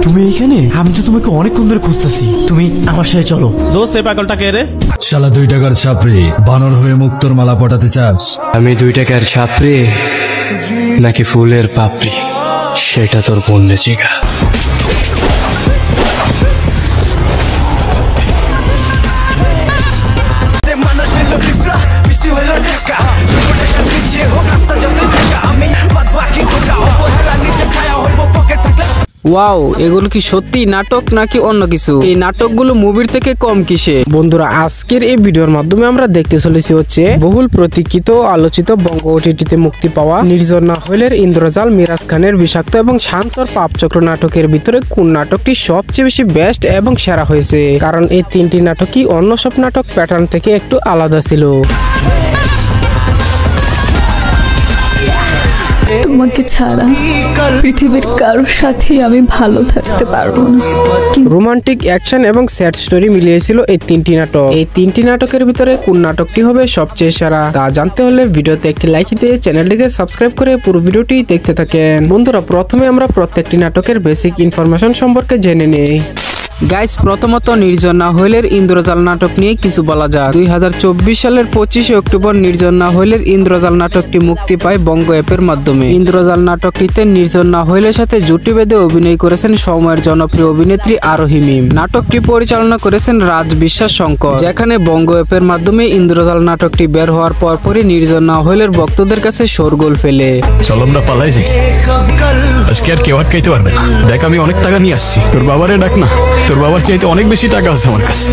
তুমি এইখানে? আমি তো তোমাকে অনেকক্ষণ ধরে খুঁজতেছি। তুমি আমার সাথে চলো। দোস্ত এই পাগলটা কে রে? শালা 2 টাকার ছাপড়ি, বানর হয়ে মুক্তোর মালা পটাতে চাস? আমি 2 টাকার ছাপড়ি নাকি ফুলের পাপড়ি সেটা তোর বললে জিগা। ওয়াও, এগুলো কি সত্যি নাটক নাকি অন্য কিছু? এই নাটকগুলো মুভির থেকে কম কিসে? বন্ধুরা, আজকের এই ভিডিওর মাধ্যমে আমরা দেখতে চলেছি হচ্ছে বহুল প্রতীক্ষিত আলোচিত বঙ্গ ওটিটিতে মুক্তি পাওয়া নির্জন না হইলের ইন্দ্রজাল মিরাজ খানের বিষাক্ত এবং শান্তর পাপচক্র নাটকের ভিতরে কোন নাটকটি সবচেয়ে বেশি বেস্ট এবং সেরা হয়েছে। কারণ এই 3টি নাটকই অন্য সব নাটক প্যাটার্ন থেকে একটু আলাদা ছিল। তোমাকে ছাড়া পৃথিবীর কারোর সাথে আমি ভালো থাকতে পারবো না। রোমান্টিক, অ্যাকশন এবং স্যাড স্টোরি মিলিয়েছিল এই 3টি নাটক। এই 3টি নাটকের ভিতরে কোন নাটকটি হবে সবচেয়ে সেরা তা জানতে হলে ভিডিওতে একটি লাইক দিয়ে চ্যানেলটিকে সাবস্ক্রাইব করে পুরো ভিডিওটি দেখতে থাকেন। বন্ধুরা, প্রথমে আমরা প্রত্যেকটি নাটকের বেসিক ইনফরমেশন সম্পর্কে জেনে নেই। গাইস, প্রথমত নির্জন না হইলের ইন্দ্রজাল নাটক নিয়ে কিছু বলা যাক। 2024 সালের 25 অক্টোবর নির্জন না হইলের ইন্দ্রজাল নাটকটি মুক্তি পায় বঙ্গ অ্যাপের মাধ্যমে। ইন্দ্রজাল নাটকটিতে নির্জন না হইলের সাথে জুটি বেঁধে অভিনয় করেছেন সময়ের জনপ্রিয় অভিনেত্রী আরোহী মিম। নাটকটি পরিচালনা করেছেন রাজ বিশ্বাস শঙ্কর। যেখানে বঙ্গ অ্যাপের মাধ্যমে ইন্দ্রজাল নাটকটি বের হওয়ার পরপরই নির্জন না হইলের ভক্তদের কাছে শোরগোল ফেলে। চল আমরা পালাই যাই, আজকে আর কেউ আটকাইতে পারবে না। দেখ, আমি অনেক টাকা নিয়ে আসছি, তোর বাবারে ডাক না, তোর বাবার চাইতে অনেক বেশি টাকা আছে আমার কাছে।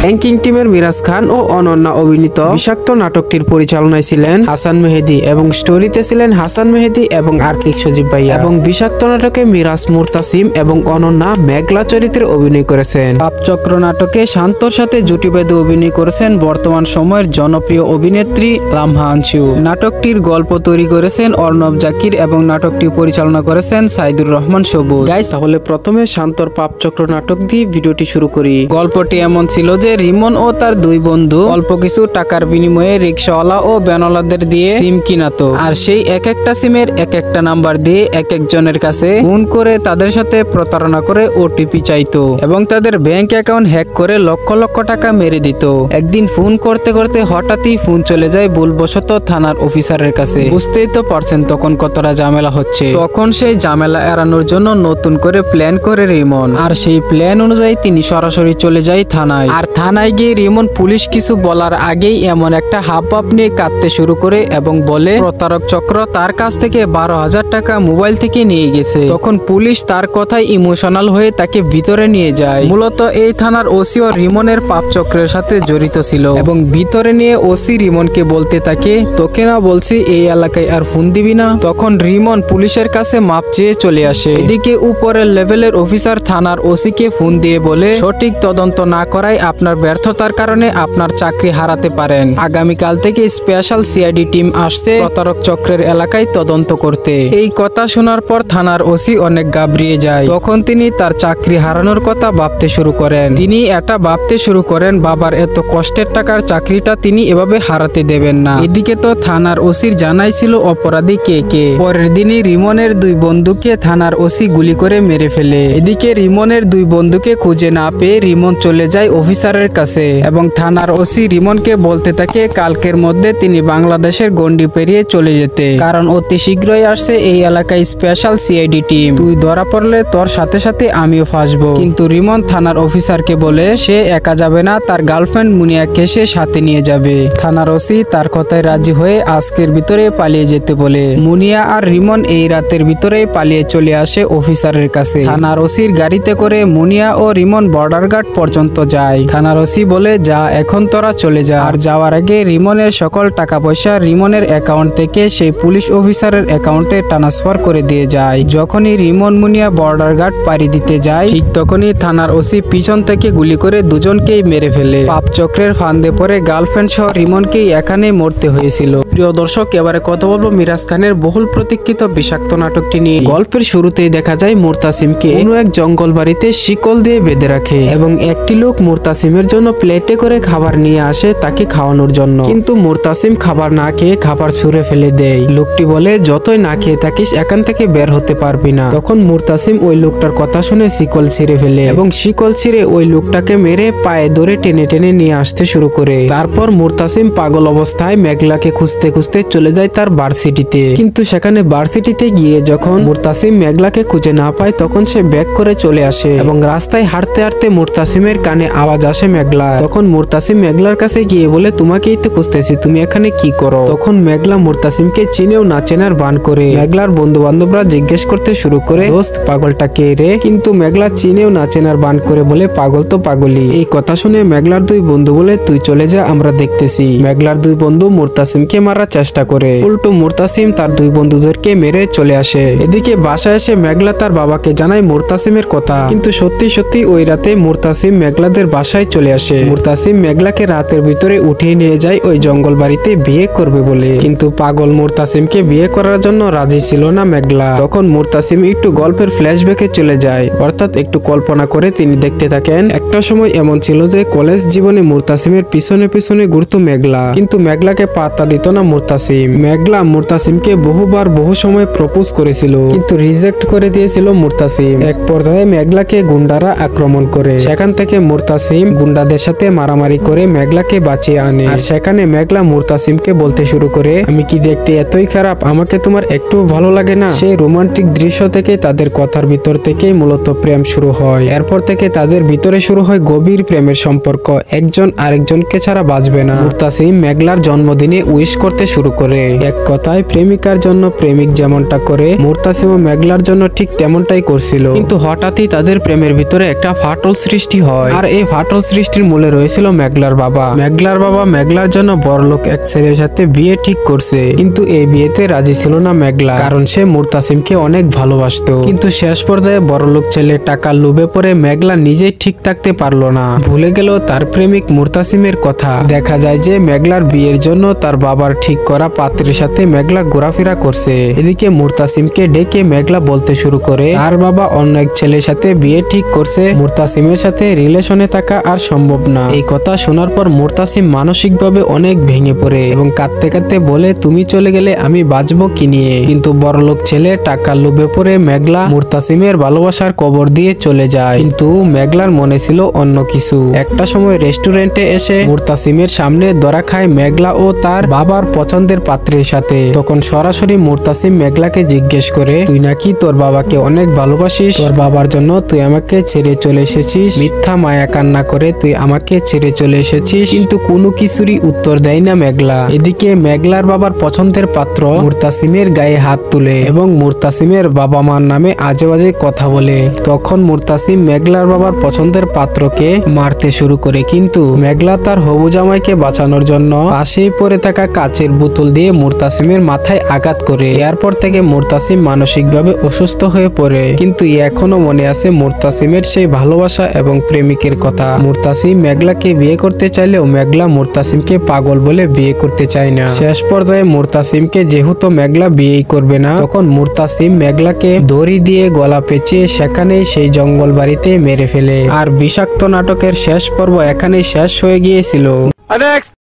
ব্যাংকিং টিমের মিরাজ খান ও অনন্যা অভিনীত বিষাক্ত নাটকটির পরিচালনায় ছিলেন হাসান মেহেদি এবং স্টোরিতে ছিলেন হাসান মেহেদি এবং আর্থিক সজীব ভাইয়া। এবং বিষাক্ত নাটকে মিরাজ মুরতাসিম এবং অনন্যা মেঘলা চরিত্রে অভিনয় করেছেন। পাপচক্র নাটকে শান্তর সাথে জুটি বেঁধে অভিনয় করেছেন বর্তমান সময়ের জনপ্রিয় অভিনেত্রী লামহা আনশু। নাটকটির গল্প তৈরি করেছেন অর্ণব জাকির এবং নাটকটি পরিচালনা করেছেন সাইদুর রহমান সবুজ। গাইস, তাহলে প্রথমে শান্তর পাপচক্র নাটক দিয়ে ভিডিওটি শুরু করি। গল্পটি এমন ছিল যে রিমন ও তার 2 বন্ধু অল্প কিছু টাকার বিনিময়ে রিক্সাওয়ালা ও ব্যানওয়ালাদের দিয়ে সিম কিনাতো। আর সেই এক একটা সিমের এক একটা নাম্বার দিয়ে এক একজনের কাছে ফোন করে তাদের সাথে প্রতারণা করে ওটিপি চাইতো এবং তাদের ব্যাংক অ্যাকাউন্ট হ্যাক করে লক্ষ লক্ষ টাকা মেরে দিত। একদিন ফোন করতে করতে হঠাৎই ফোন চলে যায় ভুলবশত থানার অফিসারের কাছে। বুঝতেই তো পারছেন তখন কতটা ঝামেলা হচ্ছে। তখন সেই ঝামেলা এড়ানোর জন্য নতুন করে প্ল্যান করে রিমন। আর সেই প্ল্যান অনুযায়ী তিনি সরাসরি চলে যায় থানায়। আর থানায় গিয়ে রিমন পুলিশ কিছু বলার আগেই এমন একটা হাবভাব নিয়ে কাঁদতে শুরু করে এবং বলে প্রতারক চক্র তার কাছ থেকে 12,000 টাকা মোবাইল থেকে নিয়ে গেছে। তখন পুলিশ তার কথায় ইমোশনাল হয়ে তাকে ভিতরে নিয়ে যায়। মূলত এই থানার ওসি ও রিমনের পাপ চক্রের সাথে জড়িত ছিল এবং ভিতরে নিয়ে ওসি রিমনকে বলতে থাকে, তোকে না বলছি এই এলাকায় আর ফোন দিবি না। তখন রিমন পুলিশের কাছে মাপ চেয়ে চলে আসে। এদিকে উপরের লেভেলের অফিসার থানার ওসিকে ফোন দিয়ে বলে, সঠিক তদন্ত না করায় আপনার ব্যর্থতার কারণে আপনার চাকরি হারাতে পারেন। আগামীকাল থেকে স্পেশাল সিআইডি টিম আসছে প্রতারক চক্রের এলাকায় তদন্ত করতে। এই কথা শোনার পর থানার ওসি অনেক ঘাবড়িয়ে যায়। তখন তিনি তার চাকরি হারানোর কথা ভাবতে শুরু করেন। তিনি এটা ভাবতে শুরু করেন বাবার এত কষ্টের টাকার চাকরিটা তিনি এভাবে হারাতে দেবেন না। এদিকে তো থানার ওসির জানাই ছিল অপরাধী কে কে। পরের দিনই রিমনের 2 বন্ধুকে থানার ওসি গুলি করে মেরে ফেলে। এদিকে রিমনের 2 বন্ধুকে খুঁজে না পেয়ে রিমন চলে যায় অফিসারের কাছে এবং থানার ওসি রিমনকে বলতে থাকে কালকের মধ্যে তিনি বাংলাদেশের গন্ডি পেরিয়ে চলে যেতে, কারণ অতি শীঘ্রই আসছে এই এলাকায় স্পেশাল সিআইডি টিম। তুই ধরা পড়লে তোর সাথে সাথে আমিও ফাঁসবো। কিন্তু রিমন থানার অফিসারকে বলে সে একা যাবে না, তার গার্লফ্রেন্ড মুনিয়াকে সে সাথে নিয়ে যাবে। থানার ওসি তার কথায় রাজি হয়ে আজকের ভিতরে পালিয়ে যেতে বলে। মুনিয়া আর রিমন এই রাতের ভিতরে পালিয়ে চলে আসে অফিসারের কাছে। থানার ওসির গাড়িতে করে মুনিয়া ও রিমন বর্ডার গার্ড পর্যন্ত যায়। থানার ওসি বলে, যা এখন তোরা চলে যা। আর যাওয়ার আগে রিমনের সকল টাকা পয়সা রিমনের অ্যাকাউন্ট থেকে সেই পুলিশ অফিসারের অ্যাকাউন্টে ট্রান্সফার করে দিয়ে যায়। যখনই রিমন মুনিয়া বর্ডার গার্ড পাড়ি দিতে যায় ঠিক তখনই থানার ওসি পিছন থেকে গুলি করে দুজনকেই মেরে ফেলে। পাপ চক্রের ফান্দে পড়ে গার্লফ্রেন্ড সহ রিমনকেই এখানে মরতে হয়েছিল। প্রিয় দর্শক, এবারে কথা বলবো মিরাজ খানের বহুল প্রতীক্ষিত বিষাক্ত নাটকটি নিয়ে। গল্পের শুরুতেই দেখা যায় মুরতাসিমকে কোনো এক জঙ্গল বাড়িতে শিকল দিয়ে বেঁধে রাখে এবং একটি লোক মুরতাসিমের মুরতাসিমের জন্য প্লেটে করে খাবার নিয়ে আসে তাকে খাওয়ানোর জন্য, কিন্তু মুরতাসিম খাবার না খেয়ে খাবার ছুঁড়ে ফেলে দেয়। লোকটি বলে, যতই না খেয়ে থাকিস এখান থেকে বের হতে পারবি না। তখন মুরতাসিম ওই লোকটার কথা শুনে শিকল ছিঁড়ে ফেলে এবং শিকল ছিঁড়ে ওই লোকটাকে মেরে পায়ে ধরে টেনে টেনে নিয়ে আসতে শুরু করে। তারপর মুরতাসিম পাগল অবস্থায় মেঘলাকে খুঁজতে খুঁজতে চলে যায় তার ভার্সিটিতে। কিন্তু সেখানে ভার্সিটিতে গিয়ে যখন মুরতাসিম মেঘলাকে খুঁজে না পায় তখন সে ব্যাক করে চলে আসে এবং রাস্তায় হাঁটতে হাঁটতে মুরতাসিমের কানে আওয়াজ আসে মেঘলা। তখন মুরতাসিম মেঘলার কাছে গিয়ে বলে, তোমাকেই তো খুঁজতেছি, তুমি এখানে কি করো? তখন মেঘলা মুরতাসিমকে চিনেও না চেনার ভান করে। মেঘলার বন্ধু বান্ধবরা জিজ্ঞেস করতে শুরু করে, দোস্ত পাগলটা কে রে? কিন্তু মেঘলা চিনেও না চেনার ভান করে বলে, পাগল তো পাগলই। এই কথা শুনে মেঘলার দুই বন্ধু বলে, তুই চলে যা, আমরা দেখতেছি। মেঘলার দুই বন্ধু মুরতাসিমকে মারার চেষ্টা করে, উল্টো মুরতাসিম তার দুই বন্ধুদেরকে মেরে চলে আসে। এদিকে বাসায় এসে মেঘলা তার বাবাকে জানায় মুরতাসিমের কথা, কিন্তু সত্যি সত্যি ওই রাতে মুরতাসিম মেঘলাদের বাসায় চলে আসে। মুরতাসিম মেঘলাকে রাতের ভিতরে উঠিয়ে নিয়ে যায় ওই জঙ্গল বাড়িতে বিয়ে করবে বলে, কিন্তু পাগল মুরতাসিমকে বিয়ে করার জন্য রাজি ছিল না মেঘলা। তখন মুরতাসিম একটু গল্পের ফ্ল্যাশব্যাকে চলে যায়, অর্থাৎ একটু কল্পনা করে তিনি দেখতে থাকেন একটা সময় এমন ছিল যে কলেজ জীবনে মুরতাসিমের পিছনে পিছনে ঘুরতো মেঘলা, কিন্তু মেঘলাকে পাত্তা দিত না মুরতাসিম। মেঘলা মুরতাসিমকে বহুবার বহু সময় প্রপোজ করেছিল, কিন্তু রিজেক্ট করে দিয়েছিল মুরতাসিম। এক পর্যায়ে মেঘলাকে গুন্ডারা আক্রমণ করে, সেখান থেকে মুরতাসিম গুন্ডাদের সাথে মারামারি করে মেঘলাকে বাঁচিয়ে আনে। আর সেখানে মেঘলা মুরতাসিমকে বলতে শুরু করে, আমি কি দেখতে এতই খারাপ? আমাকে তোমার একটু ভালো লাগে না? সেই রোমান্টিক দৃশ্য থেকে তাদের কথার ভিতর থেকেই মূলত প্রেম শুরু হয়। এরপর থেকে তাদের ভিতরে শুরু হয় গভীর প্রেমের সম্পর্ক, একজন আরেকজনকে ছাড়া বাঁচবে না। মুরতাসিম মেঘলার জন্মদিনে উইশ করতে শুরু করে। এক কথায় প্রেমিকার জন্য প্রেমিক যেমনটা করে, মুরতাসিম ও মেঘলার জন্য ঠিক তেমনটাই করছিল। কিন্তু হঠাৎই তাদের প্রেমের ভিতরে একটা ফাটল সৃষ্টি হয়, আর এই ফাটল সৃষ্টির মূলে রয়েছিল মেঘলার বাবা। মেঘলার বাবা মেঘলার জন্য বড়লোক এক ছেলের সাথে বিয়ে ঠিক করছে, কিন্তু এই বিয়েতে রাজি ছিল না মেঘলা, কারণ সে মুরতাসিমকে অনেক ভালোবাসতো। কিন্তু শেষ পর্যায়ে বড়লোক ছেলে টাকার লোভে পড়ে মেঘলা নিজেই ঠিক থাকতে পারলো না, ভুলে গেল তার প্রেমিক মুরতাসিমের কথা। দেখা যায় যে মেঘলার বিয়ের জন্য তার বাবার ঠিক করা পাত্রের সাথে মেঘলা ঘোরাফেরা করছে। এদিকে মুরতাসিমকে ডেকে মেঘলা বলতে শুরু করে তার বাবা অন্য এক ছেলের সাথে বিয়ে ঠিক করছে, মুরতাসিমের সাথে রিলেশনে থাকা আর সম্ভব না। এই কথা শোনার পর মুরতাসিম মানসিকভাবে অনেক ভেঙে পড়ে এবং কাঁদতে কাঁদতে বলে, তুমি চলে গেলে আমি বাঁচবো কি নিয়ে? কিন্তু বড়লোক ছেলে টাকার লোভে পড়ে মেঘলা মুরতাসিমের ভালোবাসার কবর দিয়ে চলে যায়, কিন্তু মেঘলার মনে ছিল অন্য কিছু। একটা সময় রেস্টুরেন্টে এসে মুরতাসিমের সামনে ধরা খায় মেঘলা ও তার বাবার পছন্দের পাত্রের সাথে। তখন সরাসরি মুরতাসিম মেঘলাকে জিজ্ঞেস করে, তুই নাকি তোর বাবাকে অনেক ভালোবাসিস, তোর বাবার জন্য তুই আমাকে ছেড়ে চলে এসেছিস, মিথ্যা মায়া কান্না করে তুই আমাকে ছেড়ে চলে এসেছিস। কিন্তু কোনো কিছুরই উত্তর দেয় না মেঘলা। এদিকে মেঘলার বাবার পছন্দের পাত্র মুরতাসিমের গায়ে হাত তুলে এবং মুরতাসিমের বাবা মার নামে আজে বাজে কথা বলে। তখন মুরতাসিম মেঘলার বাবার পছন্দের পাত্রকে মারতে শুরু করে, কিন্তু মেঘলা তার হবু জামাইকে বাঁচানোর জন্য পাশেই পড়ে থাকা কাচের বোতল দিয়ে মুরতাসিমের মাথায় আঘাত করে। এরপর থেকে মুরতাসিম মানসিকভাবে অসুস্থ হয়ে পড়ে, কিন্তু এখনো মনে আছে মুরতাসিমের সেই ভালোবাসা এবং প্রেমিকের কথা। মুরতাসিম মেঘলাকে বিয়ে করতে চাইলেও মেঘলা মুরতাসিমকে পাগল বলে বিয়ে করতে চায় না। শেষ পর্যায়ে মুরতাসিমকে যেহেতু মেঘলা বিয়েই করবে না, তখন মুরতাসিম মেঘলাকে দড়ি দিয়ে গলা পেঁচিয়ে সেখানেই সেই জঙ্গল বাড়িতে মেরে ফেলে। আর বিষাক্ত নাটকের শেষ পর্ব এখানেই শেষ হয়ে গিয়েছিল।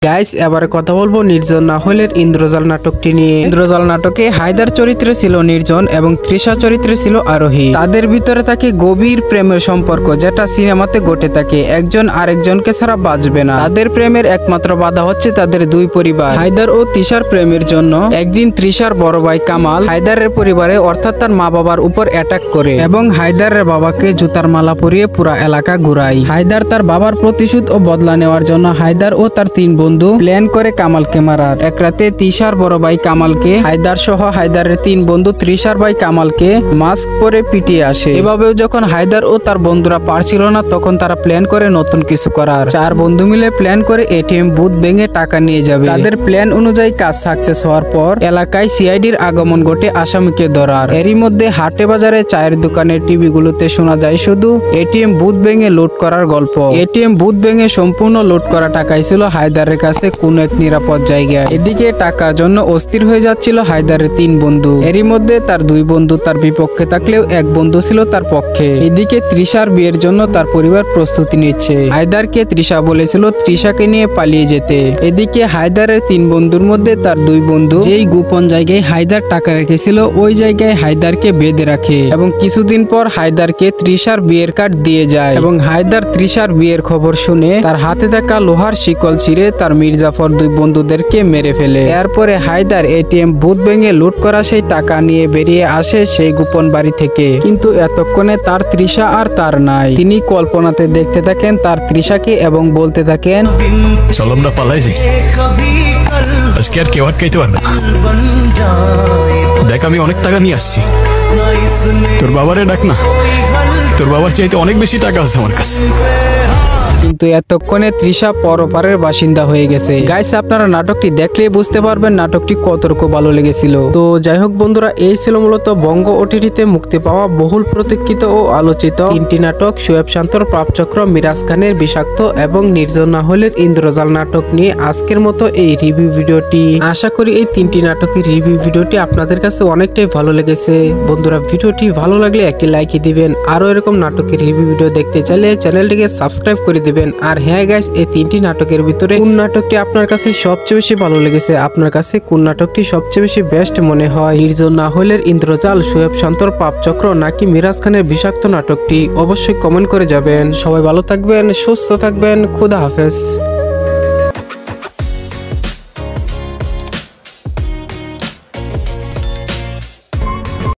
গাইস, এবারে কথা বলবো নির্জন না হলের ইন্দ্রজাল নাটকটি নিয়ে। ইন্দ্রজাল নাটকে হায়দার চরিত্রে ছিল নির্জন এবং তৃষা চরিত্রে ছিল আরোহী। তাদের ভিতরে থাকে গভীর প্রেমের সম্পর্ক, যেটা সিনেমাতে ঘটে থাকে। একজন আরেকজনকে ছাড়া বাঁচবে না। তাদের প্রেমের একমাত্র বাধা হচ্ছে তাদের দুই পরিবার। হায়দার ও তৃষার প্রেমের জন্য একদিন তৃষার বড় ভাই কামাল হায়দারের পরিবারে অর্থাৎ তার মা বাবার উপর অ্যাটাক করে এবং হায়দারের বাবাকে জুতার মালা পরিয়ে পুরা এলাকা ঘুরায়। হায়দার তার বাবার প্রতিশোধ ও বদলা নেওয়ার জন্য হায়দার ও তার তিন বন্ধু প্ল্যান করে কামালকে মারার। এক রাতে তৃষার বড় ভাই কামালকে হায়দার সহ হায়দারের তিন বন্ধু তৃষার ভাই কামালকে মাস্ক পরে পিটিয়ে আসে। এভাবেও যখন হায়দার ও তার বন্ধুরা পারছিল না, তখন তারা প্ল্যান করে নতুন কিছু করার। চার বন্ধু মিলে প্ল্যান করে এটিএম বুথ ভেঙে টাকা নিয়ে যাবে। তাদের প্ল্যান অনুযায়ী কাজ সাকসেস হওয়ার পর এলাকায় সিআইডির আগমন ঘটে আসামিকে ধরার। এরই মধ্যে হাটে বাজারে চায়ের দোকানের টিভি গুলোতে শোনা যায় শুধু এটিএম বুথ ভেঙে লুট করার গল্প। এটিএম বুথ ভেঙে সম্পূর্ণ লুট করা টাকাই ছিল হায়দারের কাছে কোন এক নিরাপদ জায়গায়। এদিকে টাকার জন্য অস্থির হয়ে যাচ্ছিল হায়দারের 3 বন্ধু। এরই মধ্যে তার 2 বন্ধু তার বিপক্ষে থাকলেও এক বন্ধু ছিল তার পক্ষে। এদিকে তৃষার বিয়ের জন্য তার পরিবার প্রস্তুতি নিচ্ছে। হায়দারকে তৃষা বলেছিল তৃষাকে নিয়ে পালিয়ে যেতে। এদিকে হায়দারের 3 বন্ধুর মধ্যে তার 2 বন্ধু যেই গোপন জায়গায় হায়দার টাকা রেখেছিল ওই জায়গায় হায়দারকে বেঁধে রাখে এবং কিছুদিন পর হায়দারকে তৃষার বিয়ের কার্ড দিয়ে যায় এবং হায়দার তৃষার বিয়ের খবর শুনে তার হাতে থাকা লোহার শিকল ছিঁড়ে তার মির্জাফর 2 বন্ধুদেরকে মেরে ফেলে। এরপরে হায়দার এটিএম বুথ ভেঙে লুট করা সেই টাকা নিয়ে বেরিয়ে আসে সেই গোপন বাড়ি থেকে। কিন্তু এতক্ষণে তার তৃষা আর তার নাই। তিনি কল্পনাতে দেখতে থাকেন তার তৃষাকে এবং বলতে থাকেন, চলো আমরা পালাই যাই, আজকে আর কেউ আটকাইতে পারবে না। দেখ আমি অনেক টাকা নিয়ে আসছি, তোর বাবারে ডাক না, তোর বাবার চাইতে অনেক বেশি টাকা আছে আমার কাছে। কিন্তু এতক্ষণে তৃষা পরপারের বাসিন্দা হয়ে গেছে। গাইস আপনারা নাটকটি দেখলেই বুঝতে পারবেন নাটকটি কতটুকু ভালো লেগেছিল। তো যাই হোক বন্ধুরা, এই ছিল মূলত বঙ্গ ওটিটিতে মুক্তি পাওয়া বহুল প্রতীক্ষিত ও আলোচিত 3টি নাটক শোয়েব শান্তর প্রাপচক্র, মিরাজ খানের বিষাক্ত এবং নির্জন নাহলের ইন্দ্রজাল নাটক নিয়ে আজকের মতো এই রিভিউ ভিডিওটি। আশা করি এই 3টি নাটকের রিভিউ ভিডিওটি আপনাদের কাছে অনেকটাই ভালো লেগেছে। বন্ধুরা ভিডিওটি ভালো লাগলে একটি লাইক দিবেন। আরো এরকম নাটকের রিভিউ ভিডিও দেখতে চাইলে চ্যানেলটিকে সাবস্ক্রাইব করে দিবেন। আর হ্যাঁ গাইস, এই 3টি নাটকের ভিতরে কোন নাটকটি আপনার কাছে সবচেয়ে বেশি ভালো লেগেছে, আপনার কাছে কোন নাটকটি সবচেয়ে বেশি বেস্ট মনে হয়, নির্জন নাহলের ইন্দ্রজাল, শোয়েব শান্তর পাপচক্র নাকি মিরাজ খানের বিষাক্ত নাটকটি, অবশ্যই কমেন্ট করে যাবেন। সবাই ভালো থাকবেন, সুস্থ থাকবেন, খোদা হাফেজ।